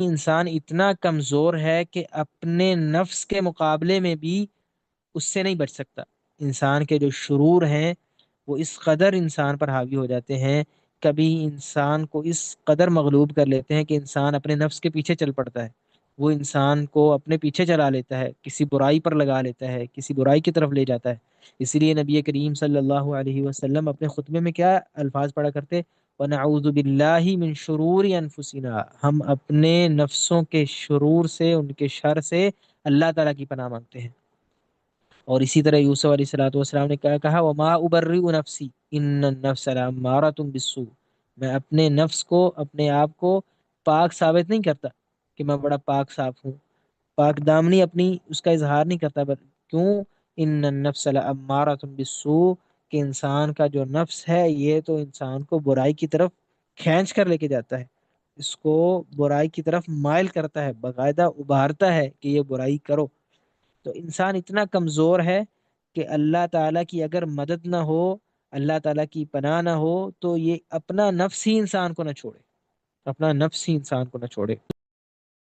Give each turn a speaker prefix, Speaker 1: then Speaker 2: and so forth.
Speaker 1: انسان اتنا کمزور ہے کہ اپنے نفس کے مقابلے میں بھی اس سے نہیں بچ سکتا۔ انسان کے جو شرور ہیں وہ اس قدر انسان پر حاوی ہو جاتے ہیں، کبھی انسان کو اس قدر مغلوب کر لیتے ہیں کہ انسان اپنے نفس کے پیچھے چل پڑتا ہے، وہ انسان کو اپنے پیچھے چلا لیتا ہے، کسی برائی پر لگا لیتا ہے، کسی برائی کی طرف لے جاتا ہے۔ اسی لیے نبی کریم صلی اللہ علیہ وسلم اپنے خطبے میں کیا الفاظ پڑھا کرتے؟ وَنَعُوذُ بِاللَّهِ مِن شُرُورِ أَنفُسِنَا، ہم اپنے نفسوں کے شرور سے، ان کے شر سے اللہ تعالیٰ کی پناہ مانگتے ہیں۔ اور اسی طرح یوسف علیہ الصلوۃ والسلام نے کیا کہا؟ وما ابرئ نفسی ان النفس لامارۃ بالسوء، میں اپنے نفس کو، اپنے آپ کو پاک ثابت نہیں کرتا کہ میں بڑا پاک صاف ہوں، پاک دامنی اپنی اس کا اظہار نہیں کرتا، کیوں؟ ان النفس لامارۃ بالسوء، کہ انسان کا جو نفس ہے یہ تو انسان کو برائی کی طرف کھینچ کر لے کے جاتا ہے، اس کو برائی کی طرف مائل کرتا ہے، باقاعدہ ابھارتا ہے کہ یہ برائی کرو۔ تو انسان اتنا کمزور ہے کہ اللہ تعالیٰ کی اگر مدد نہ ہو، اللہ تعالیٰ کی پناہ نہ ہو، تو یہ اپنا نفس ہی انسان کو نہ چھوڑے، اپنا نفس ہی انسان کو نہ چھوڑے۔